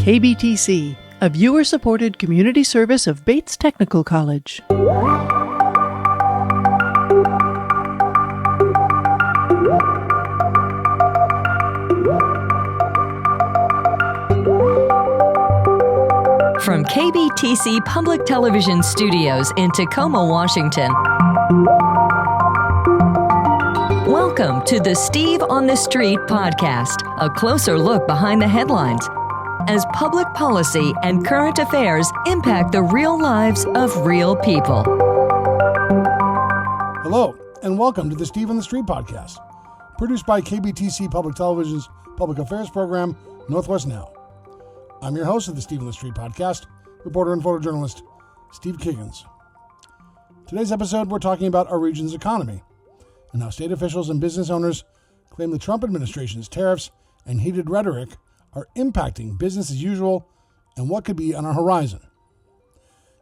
KBTC, a viewer-supported community service of Bates Technical College. From KBTC Public Television Studios in Tacoma, Washington. Welcome to the Steve on the Street podcast, a closer look behind the headlines as public policy and current affairs impact the real lives of real people. Hello, and welcome to the Steve on the Street podcast, produced by KBTC Public Television's public affairs program, Northwest Now. I'm your host of the Steve on the Street podcast, reporter and photojournalist Steve Kiggins. Today's episode, we're talking about our region's economy and how state officials and business owners claim the Trump administration's tariffs and heated rhetoric are impacting business as usual and what could be on our horizon.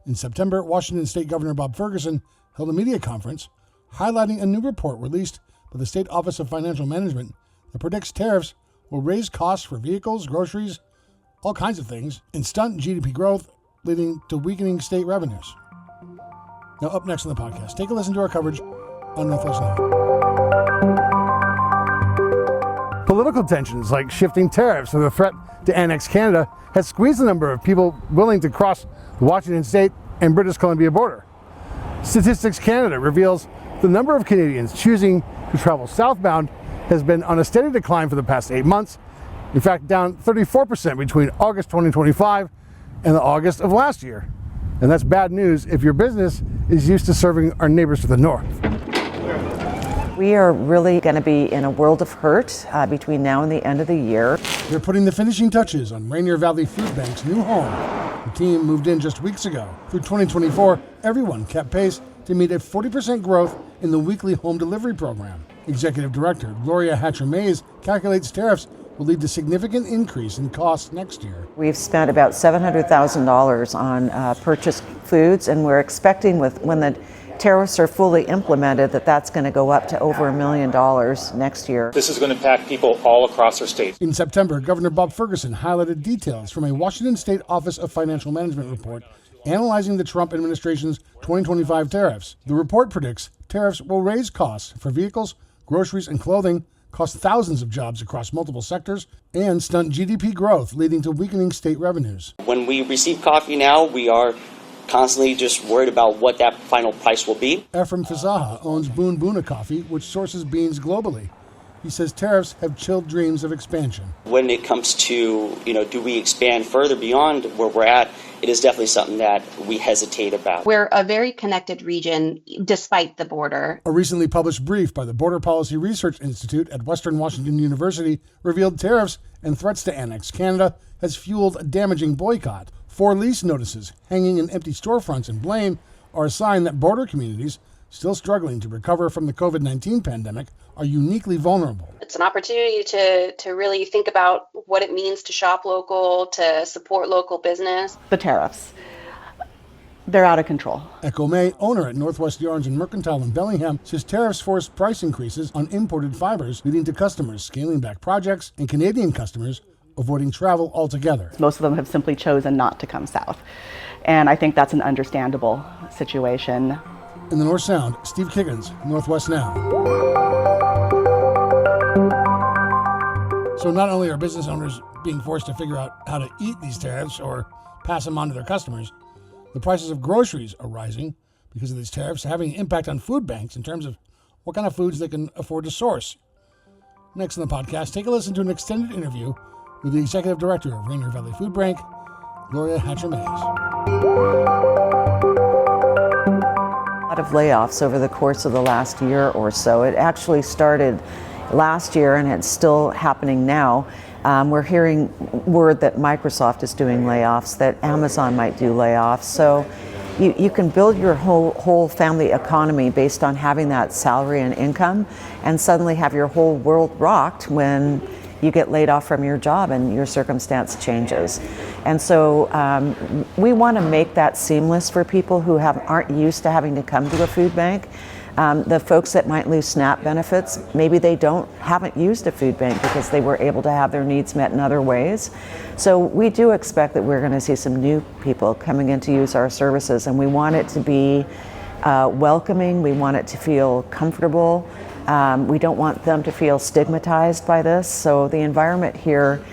In September, Washington State Governor Bob Ferguson held a media conference highlighting a new report released by the State Office of Financial Management that predicts tariffs will raise costs for vehicles, groceries, all kinds of things, and stunt GDP growth, leading to weakening state revenues. Now, up next on the podcast, take a listen to our coverage on Northwest Now. Political tensions like shifting tariffs or the threat to annex Canada has squeezed the number of people willing to cross the Washington State and British Columbia border. Statistics Canada reveals the number of Canadians choosing to travel southbound has been on a steady decline for the past 8 months. In fact, down 34% between August 2025 and the August of last year. And that's bad news if your business is used to serving our neighbors to the north. We are really going to be in a world of hurt between now and the end of the year. They're putting the finishing touches on Rainier Valley Food Bank's new home. The team moved in just weeks ago. Through 2024, everyone kept pace to meet a 40% growth in the weekly home delivery program. Executive Director Gloria Hatcher-Mays calculates tariffs will lead to significant increase in costs next year. We've spent about $700,000 on purchased foods, and we're expecting when the tariffs are fully implemented that's going to go up to over $1 million next year. This is going to impact people all across our state. In September, Governor Bob Ferguson highlighted details from a Washington State Office of Financial Management report analyzing the Trump administration's 2025 tariffs. The report predicts tariffs will raise costs for vehicles, groceries, and clothing, cost thousands of jobs across multiple sectors, and stunt GDP growth, leading to weakening state revenues. When we receive coffee now, we are constantly just worried about what that final price will be. Ephraim Fazaha owns Boon Boona Coffee, which sources beans globally. He says tariffs have chilled dreams of expansion. When it comes to, do we expand further beyond where we're at, it is definitely something that we hesitate about. We're a very connected region despite the border. A recently published brief by the Border Policy Research Institute at Western Washington University revealed tariffs and threats to annex Canada has fueled a damaging boycott. 4 lease notices hanging in empty storefronts in Blaine are a sign that border communities, still struggling to recover from the COVID-19 pandemic, are uniquely vulnerable. It's an opportunity to really think about what it means to shop local, to support local business. The tariffs, they're out of control. Echo May, owner at Northwest Yarn Mercantile in Bellingham, says tariffs forced price increases on imported fibers, leading to customers scaling back projects and Canadian customers avoiding travel altogether. Most of them have simply chosen not to come south. And I think that's an understandable situation. In the North Sound, Steve Kiggins, Northwest Now. So not only are business owners being forced to figure out how to eat these tariffs or pass them on to their customers, the prices of groceries are rising because of these tariffs, having an impact on food banks in terms of what kind of foods they can afford to source. Next on the podcast, take a listen to an extended interview with the Executive Director of Rainier Valley Food Bank, Gloria Hatcher-Mays. A lot of layoffs over the course of the last year or so. It actually started last year and it's still happening now. We're hearing word that Microsoft is doing layoffs, that Amazon might do layoffs. So you can build your whole family economy based on having that salary and income, and suddenly have your whole world rocked when you get laid off from your job and your circumstance changes. And so we want to make that seamless for people who aren't used to having to come to a food bank. The folks that might lose SNAP benefits, maybe they haven't used a food bank because they were able to have their needs met in other ways. So we do expect that we're going to see some new people coming in to use our services, and we want it to be welcoming. We want it to feel comfortable. We don't want them to feel stigmatized by this. So the environment here,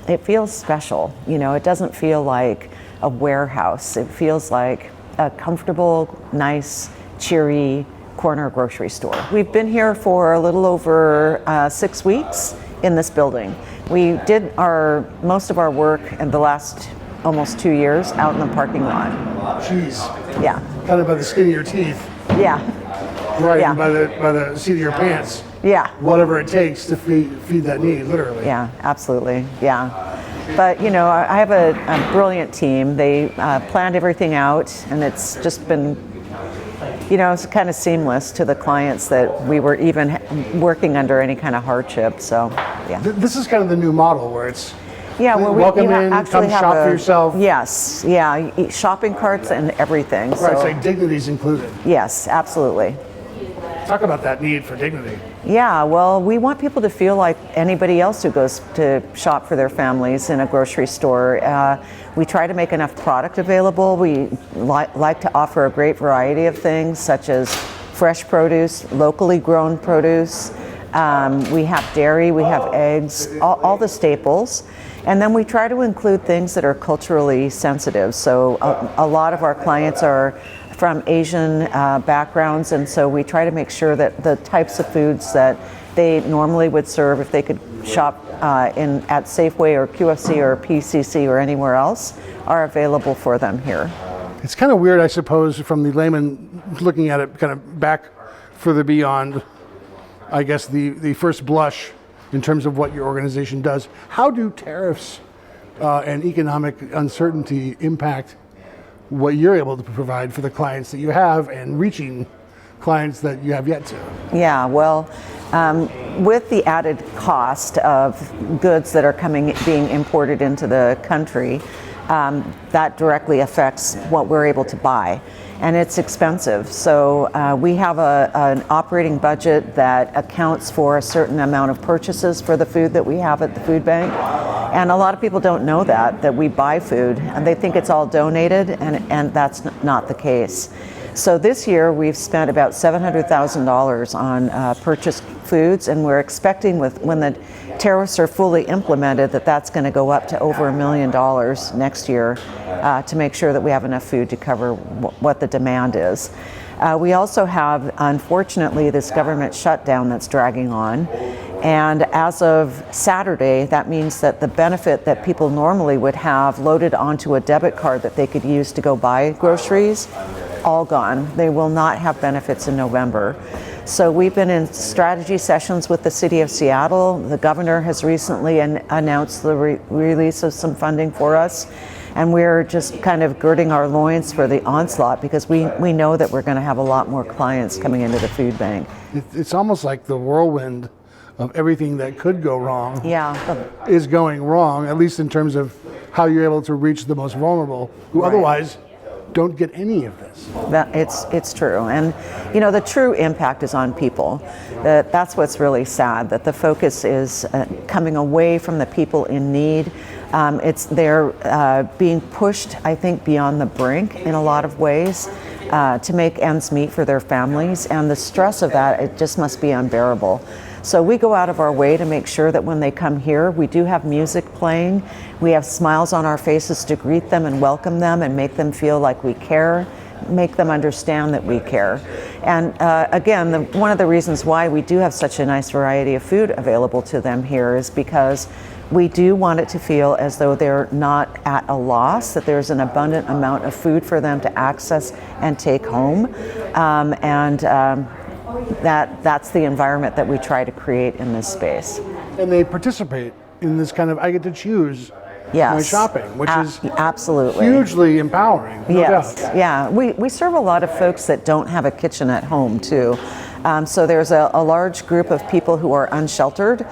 it feels special. You know, it doesn't feel like a warehouse. It feels like a comfortable, nice, cheery corner grocery store. We've been here for a little over 6 weeks in this building. We did most of our work in the last almost 2 years out in the parking lot. Jeez. Yeah. Kind of by the skin of your teeth. Yeah. Right, Yeah. and by the seat of your pants. Yeah. Whatever it takes to feed that need, literally. Yeah, absolutely. Yeah. But, you know, I have a brilliant team. They planned everything out, and it's just been, you know, it's kind of seamless to the clients that we were even working under any kind of hardship. So, yeah. This is kind of the new model where it's Well, welcome in, come shop for yourself. Yes, yeah, shopping carts and everything. Right, So, it's like dignity's included. yes, absolutely. Talk about that need for dignity. Yeah, well, we want people to feel like anybody else who goes to shop for their families in a grocery store. We try to make enough product available. We like to offer a great variety of things, such as fresh produce, locally grown produce. We have dairy, we have eggs, all the staples. And then we try to include things that are culturally sensitive. So a lot of our clients are from Asian backgrounds, and so we try to make sure that the types of foods that they normally would serve if they could shop at Safeway or QFC or PCC or anywhere else are available for them here. It's kind of weird, I suppose, from the layman looking at it kind of back further beyond, I guess, the first blush in terms of what your organization does. How do tariffs and economic uncertainty impact what you're able to provide for the clients that you have and reaching clients that you have yet to? Yeah, well, with the added cost of goods that are being imported into the country, that directly affects what we're able to buy. And it's expensive. So we have an operating budget that accounts for a certain amount of purchases for the food that we have at the food bank. And a lot of people don't know that we buy food, and they think it's all donated, and that's not the case. So this year we've spent about $700,000 on purchased foods, and we're expecting when the tariffs are fully implemented that's going to go up to over $1 million next year to make sure that we have enough food to cover what the demand is. We also have, unfortunately, this government shutdown that's dragging on. And as of Saturday, that means that the benefit that people normally would have loaded onto a debit card that they could use to go buy groceries, all gone. They will not have benefits in November. So we've been in strategy sessions with the City of Seattle. The governor has recently announced the release of some funding for us. And we're just kind of girding our loins for the onslaught because we know that we're going to have a lot more clients coming into the food bank. It's almost like the whirlwind of everything that could go wrong is going wrong, at least in terms of how you're able to reach the most vulnerable who otherwise don't get any of this. It's true. And you know, the true impact is on people. That's what's really sad, that the focus is coming away from the people in need. They're being pushed, I think, beyond the brink in a lot of ways to make ends meet for their families, and the stress of that, it just must be unbearable. So we go out of our way to make sure that when they come here, we do have music playing. We have smiles on our faces to greet them and welcome them and make them feel like we care, make them understand that we care. And again, one of the reasons why we do have such a nice variety of food available to them here is because we do want it to feel as though they're not at a loss, that there's an abundant amount of food for them to access and take home. That's the environment that we try to create in this space. And they participate in this kind of, I get to choose my shopping, which is absolutely hugely empowering. No doubt. Yeah. We serve a lot of folks that don't have a kitchen at home too. So there's a large group of people who are unsheltered,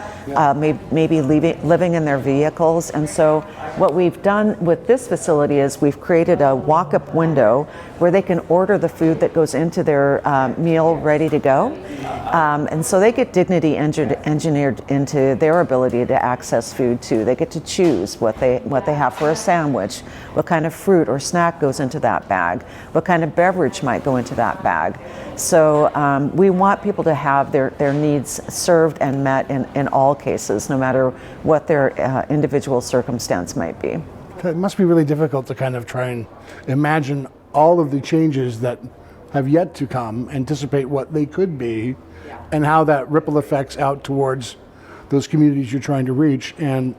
maybe living in their vehicles. And so what we've done with this facility is we've created a walk-up window where they can order the food that goes into their meal ready to go. And so they get dignity engineered into their ability to access food too. They get to choose what they have for a sandwich, what kind of fruit or snack goes into that bag, what kind of beverage might go into that bag. So we want people to have their needs served and met in all cases, no matter what their individual circumstance might be. It must be really difficult to kind of try and imagine all of the changes that have yet to come, anticipate what they could be, and how that ripple effects out towards those communities you're trying to reach. And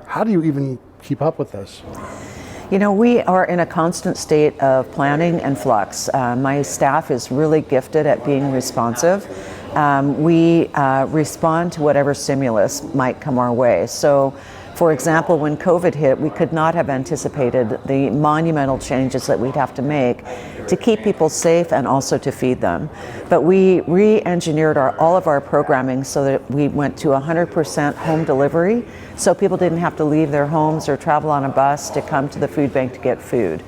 how do you even keep up with this? You know, we are in a constant state of planning and flux. My staff is really gifted at being responsive. We respond to whatever stimulus might come our way. So, for example, when COVID hit, we could not have anticipated the monumental changes that we'd have to make to keep people safe and also to feed them. But we re-engineered all of our programming so that we went to 100% home delivery, so people didn't have to leave their homes or travel on a bus to come to the food bank to get food.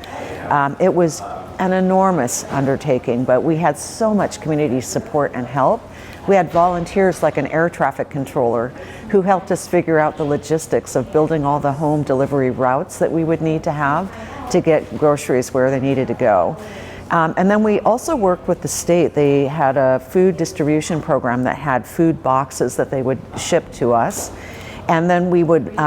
It was an enormous undertaking, but we had so much community support and help. We had volunteers like an air traffic controller who helped us figure out the logistics of building all the home delivery routes that we would need to have to get groceries where they needed to go. And then we also worked with the state. They had a food distribution program that had food boxes that they would ship to us. And then we would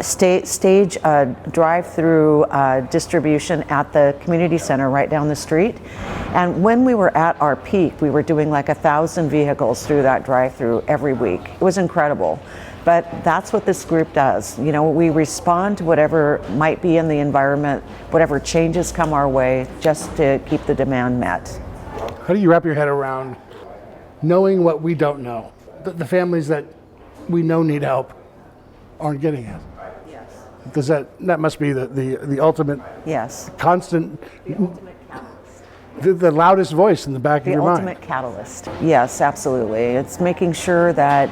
stage a drive-through distribution at the community center right down the street. And when we were at our peak, we were doing like 1,000 vehicles through that drive-through every week. It was incredible. But that's what this group does. You know, we respond to whatever might be in the environment, whatever changes come our way, just to keep the demand met. How do you wrap your head around knowing what we don't know? The families that we know need help aren't getting it. Yes. Does that must be the ultimate, yes, constant, the loudest voice in the back of your mind. The ultimate catalyst. Yes, absolutely. It's making sure that,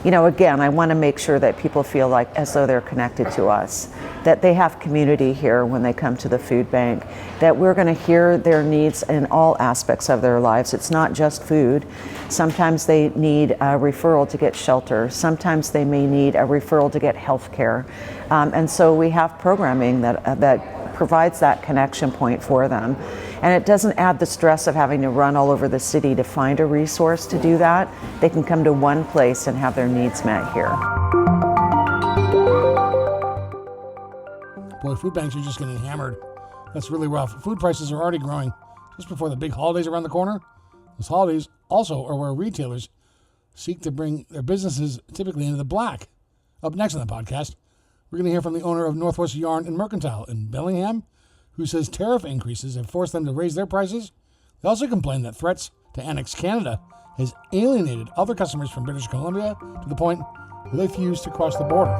you know, again, I want to make sure that people feel like as though they're connected to us, that they have community here when they come to the food bank, that we're going to hear their needs in all aspects of their lives. It's not just food. Sometimes they need a referral to get shelter. Sometimes they may need a referral to get health care. And so we have programming that provides that connection point for them. And it doesn't add the stress of having to run all over the city to find a resource to do that. They can come to one place and have their needs met here. Boy, food banks are just getting hammered. That's really rough. Food prices are already growing just before the big holidays around the corner. Those holidays also are where retailers seek to bring their businesses typically into the black. Up next on the podcast, we're going to hear from the owner of Northwest Yarn Mercantile in Bellingham, who says tariff increases have forced them to raise their prices. They also complain that threats to annex Canada has alienated other customers from British Columbia to the point where they refuse to cross the border.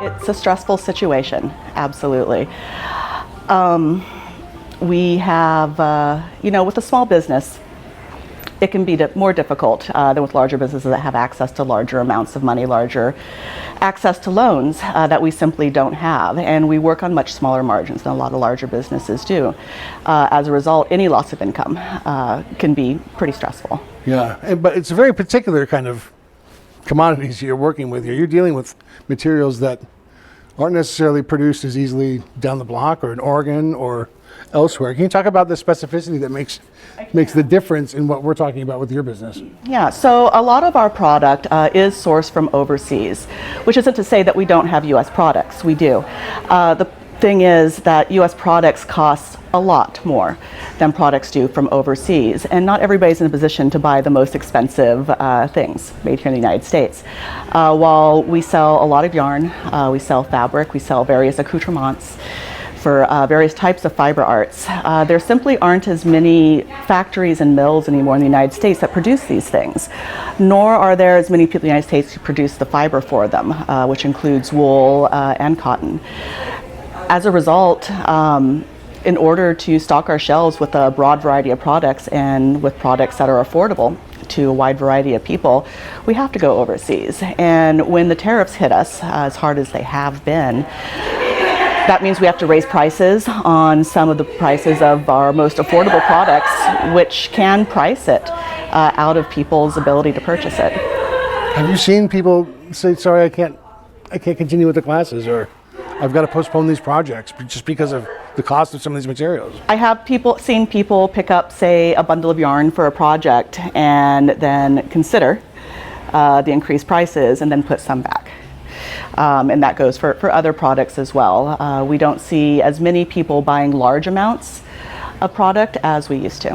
It's a stressful situation, absolutely. We have, with a small business, it can be more difficult than with larger businesses that have access to larger amounts of money, larger access to loans that we simply don't have. And we work on much smaller margins than a lot of larger businesses do. As a result, any loss of income can be pretty stressful. Yeah, but it's a very particular kind of commodities you're working with here. You're dealing with materials that aren't necessarily produced as easily down the block or in Oregon or elsewhere. Can you talk about the specificity that makes the difference in what we're talking about with your business? Yeah, so a lot of our product is sourced from overseas, which isn't to say that we don't have U.S. products. We do. The thing is that U.S. products cost a lot more than products do from overseas, and not everybody's in a position to buy the most expensive things made here in the United States. While we sell a lot of yarn, we sell fabric, we sell various accoutrements for various types of fiber arts. There simply aren't as many factories and mills anymore in the United States that produce these things, nor are there as many people in the United States who produce the fiber for them, which includes wool and cotton. As a result, in order to stock our shelves with a broad variety of products and with products that are affordable to a wide variety of people, we have to go overseas. And when the tariffs hit us, as hard as they have been, that means we have to raise prices on some of the prices of our most affordable products, which can price it out of people's ability to purchase it. Have you seen people say, sorry, I can't continue with the classes, or I've got to postpone these projects just because of the cost of some of these materials? I have seen people pick up, say, a bundle of yarn for a project and then consider the increased prices and then put some back. And that goes for other products as well. We don't see as many people buying large amounts of product as we used to.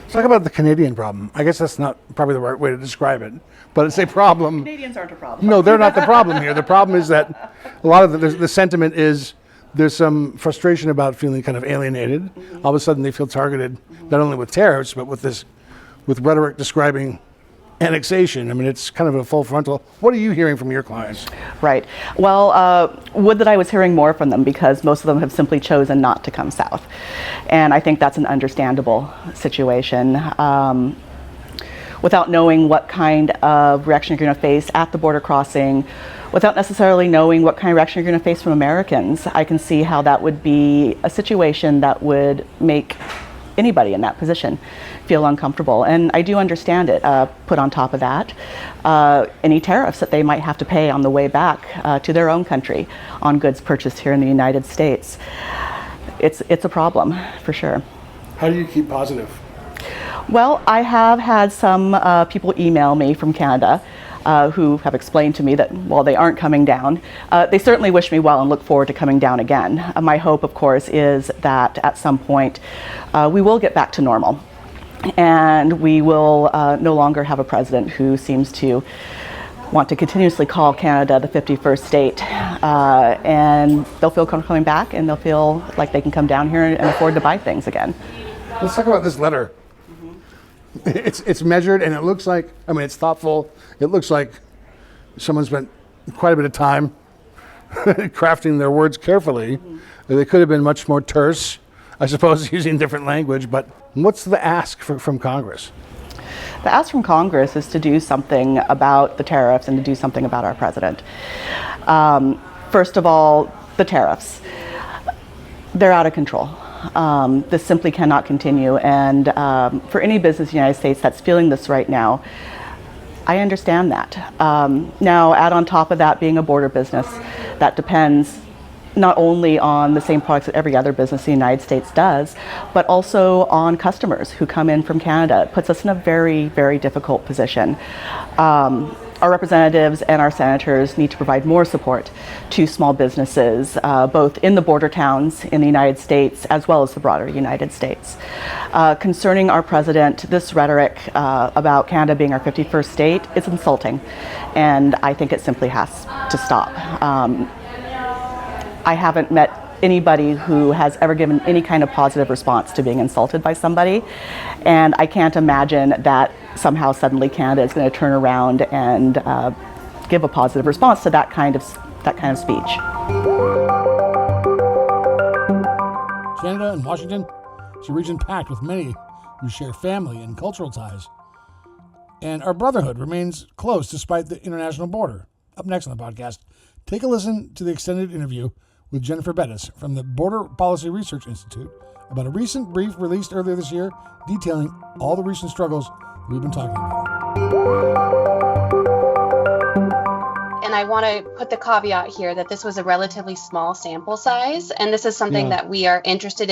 Let's talk about the Canadian problem. I guess that's not probably the right way to describe it, but it's a problem. Canadians aren't a problem. No, they're not the problem here. The problem is that a lot of the sentiment is there's some frustration about feeling kind of alienated. Mm-hmm. All of a sudden they feel targeted, not only with tariffs, but with rhetoric describing annexation. I mean, it's kind of a full frontal. What are you hearing from your clients? Right. Well, would that I was hearing more from them, because most of them have simply chosen not to come south. And I think that's an understandable situation. Without knowing what kind of reaction you're going to face at the border crossing, without necessarily knowing what kind of reaction you're going to face from Americans, I can see how that would be a situation that would make anybody in that position feel uncomfortable. And I do understand it. Put on top of that, any tariffs that they might have to pay on the way back to their own country on goods purchased here in the United States. It's a problem, for sure. How do you keep positive? Well, I have had some people email me from Canada who have explained to me that while they aren't coming down, they certainly wish me well and look forward to coming down again. My hope, of course, is that at some point we will get back to normal, and we will no longer have a president who seems to want to continuously call Canada the 51st state, and they'll feel comfortable coming back, and they'll feel like they can come down here and afford to buy things again. Let's talk about this letter. It's measured, and it looks like, I mean, it's thoughtful. It looks like someone spent quite a bit of time crafting their words carefully. Mm-hmm. They could have been much more terse, I suppose, using different language. But what's the ask from Congress? The ask from Congress is to do something about the tariffs and to do something about our president. First of all, the tariffs. They're out of control. This simply cannot continue, and for any business in the United States that's feeling this right now, I understand that. Now, add on top of that being a border business that depends not only on the same products that every other business in the United States does, but also on customers who come in from Canada. It puts us in a very, very difficult position. Our representatives and our senators need to provide more support to small businesses, both in the border towns in the United States as well as the broader United States. Concerning our president, this rhetoric about Canada being our 51st state is insulting, and I think it simply has to stop. I haven't met anybody who has ever given any kind of positive response to being insulted by somebody, and I can't imagine that somehow suddenly Canada is going to turn around and give a positive response to that kind of speech. Canada and Washington is a region packed with many who share family and cultural ties, and our brotherhood remains close despite the international border. Up next on the podcast, take a listen to the extended interview with Jennifer Bettis from the Border Policy Research Institute about a recent brief released earlier this year detailing all the recent struggles we've been talking about. And I want to put the caveat here that this was a relatively small sample size, and this is something that we are interested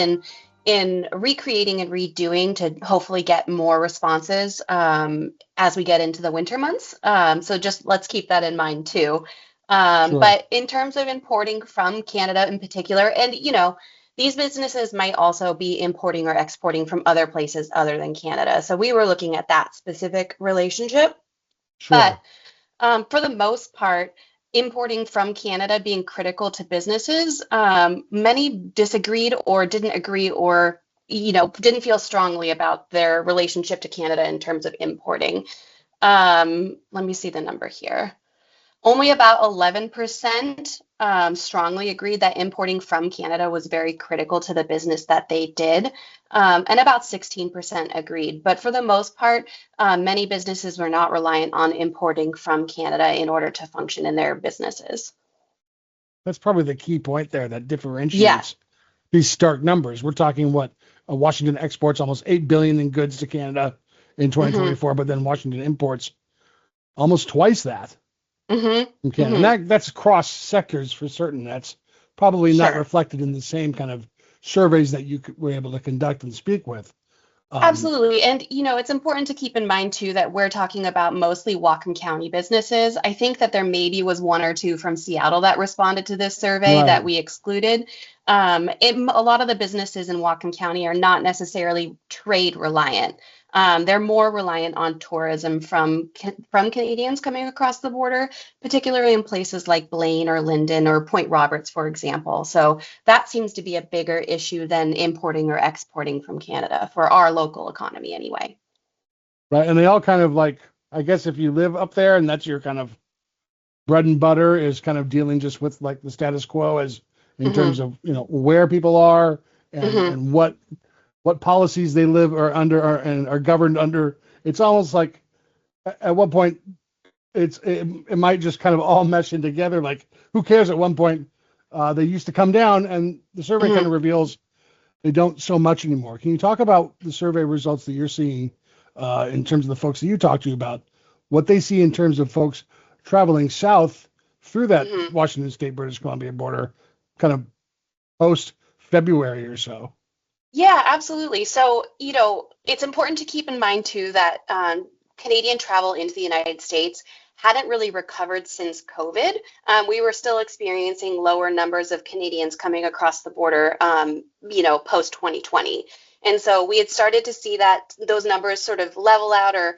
in recreating and redoing to hopefully get more responses as we get into the winter months. So just let's keep that in mind too. Sure. But in terms of importing from Canada in particular, and these businesses might also be importing or exporting from other places other than Canada. So we were looking at that specific relationship. Sure. But for the most part, importing from Canada being critical to businesses, many disagreed or didn't agree or didn't feel strongly about their relationship to Canada in terms of importing. Let me see the number here. Only about 11% strongly agreed that importing from Canada was very critical to the business that they did, and about 16% agreed. But for the most part, many businesses were not reliant on importing from Canada in order to function in their businesses. That's probably the key point there that Yeah. differentiates these stark numbers. We're talking Washington exports almost 8 billion in goods to Canada in 2024, but then Washington imports almost twice that from Canada. And that's across sectors for certain. That's probably not reflected in the same kind of surveys that you were able to conduct and speak with. Absolutely. And, it's important to keep in mind, too, that we're talking about mostly Whatcom County businesses. I think that there maybe was one or two from Seattle that responded to this survey that we excluded. A lot of the businesses in Whatcom County are not necessarily trade reliant. They're more reliant on tourism from Canadians coming across the border, particularly in places like Blaine or Linden or Point Roberts, for example. So that seems to be a bigger issue than importing or exporting from Canada for our local economy anyway. Right. And they all kind of I guess if you live up there and that's your kind of bread and butter is kind of dealing just with the status quo as in terms of, where people are and what policies they live or under and are governed under. It's almost like at one point it might just kind of all mesh in together. Like, who cares? At one point they used to come down, and the survey kind of reveals they don't so much anymore. Can you talk about the survey results that you're seeing in terms of the folks that you talk to about what they see in terms of folks traveling south through that Washington State, British Columbia border kind of post February or so? Yeah, absolutely. So, it's important to keep in mind, too, that Canadian travel into the United States hadn't really recovered since COVID. We were still experiencing lower numbers of Canadians coming across the border, post 2020. And so we had started to see that those numbers sort of level out or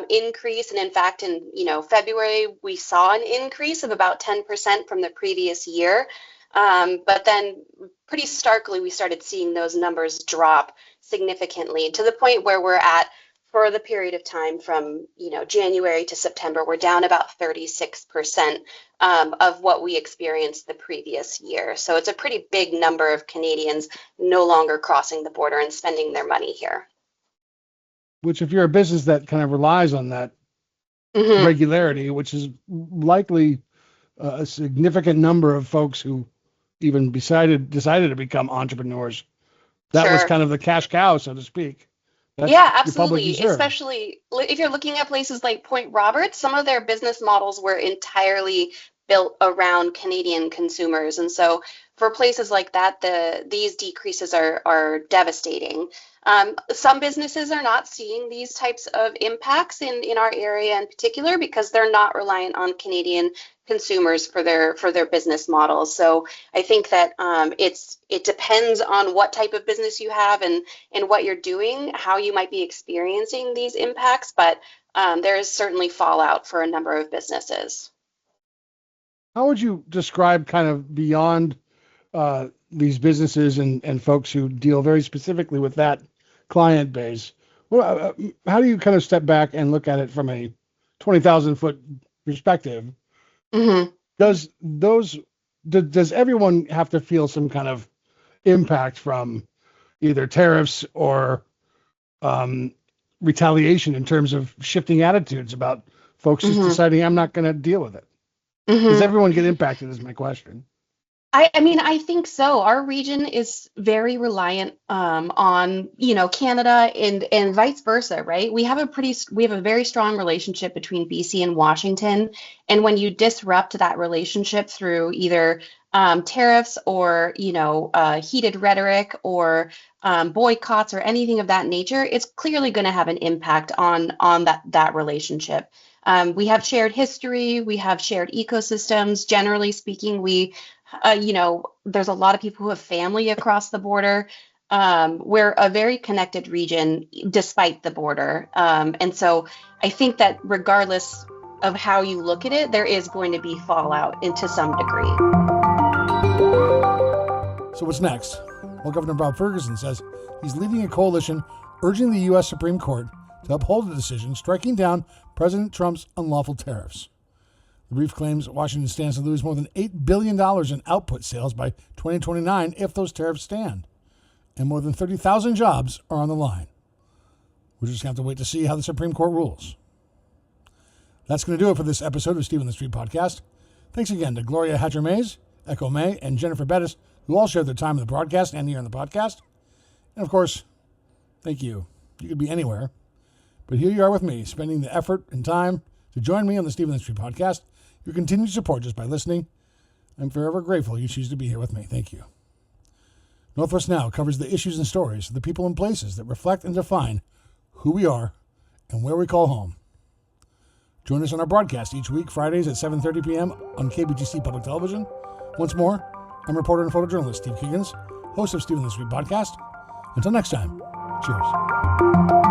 increase. And in fact, in February, we saw an increase of about 10% from the previous year. But then pretty starkly, we started seeing those numbers drop significantly to the point where we're at for the period of time from, January to September, we're down about 36% of what we experienced the previous year. So it's a pretty big number of Canadians no longer crossing the border and spending their money here. Which, if you're a business that kind of relies on that regularity, which is likely a significant number of folks who even decided to become entrepreneurs. That was kind of the cash cow, so to speak. That's absolutely. Especially if you're looking at places like Point Roberts, some of their business models were entirely built around Canadian consumers. And so for places like that, these decreases are devastating. Some businesses are not seeing these types of impacts in our area in particular because they're not reliant on Canadian consumers for their business models. So I think that it depends on what type of business you have and what you're doing, how you might be experiencing these impacts. But there is certainly fallout for a number of businesses. How would you describe kind of beyond these businesses and folks who deal very specifically with that client base? Well, how do you kind of step back and look at it from a 20,000 foot perspective? Does everyone have to feel some kind of impact from either tariffs or retaliation in terms of shifting attitudes about folks just deciding I'm not going to deal with it? Does everyone get impacted is my question. I think so. Our region is very reliant on, Canada and vice versa, right? We have a very strong relationship between BC and Washington. And when you disrupt that relationship through either tariffs or, heated rhetoric or boycotts or anything of that nature, it's clearly going to have an impact on that relationship. We have shared history, we have shared ecosystems. Generally speaking, there's a lot of people who have family across the border. We're a very connected region despite the border. And so I think that regardless of how you look at it, there is going to be fallout to some degree. So what's next? Well, Governor Bob Ferguson says he's leading a coalition urging the U.S. Supreme Court to uphold the decision striking down President Trump's unlawful tariffs. The brief claims Washington stands to lose more than $8 billion in output sales by 2029 if those tariffs stand. And more than 30,000 jobs are on the line. We're just going to have to wait to see how the Supreme Court rules. That's going to do it for this episode of Steve on the Street podcast. Thanks again to Gloria Hatcher-Mays, Echo May, and Jennifer Bettis, who all shared their time in the broadcast and here on the podcast. And of course, thank you. You could be anywhere. But here you are with me, spending the effort and time to join me on the Steve on the Street podcast. Your continued support just by listening. I'm forever grateful you choose to be here with me. Thank you. Northwest Now covers the issues and stories of the people and places that reflect and define who we are and where we call home. Join us on our broadcast each week, Fridays at 7:30 p.m. on KBTC Public Television. Once more, I'm reporter and photojournalist Steve Kiggins, host of Steve on the Street podcast. Until next time, cheers.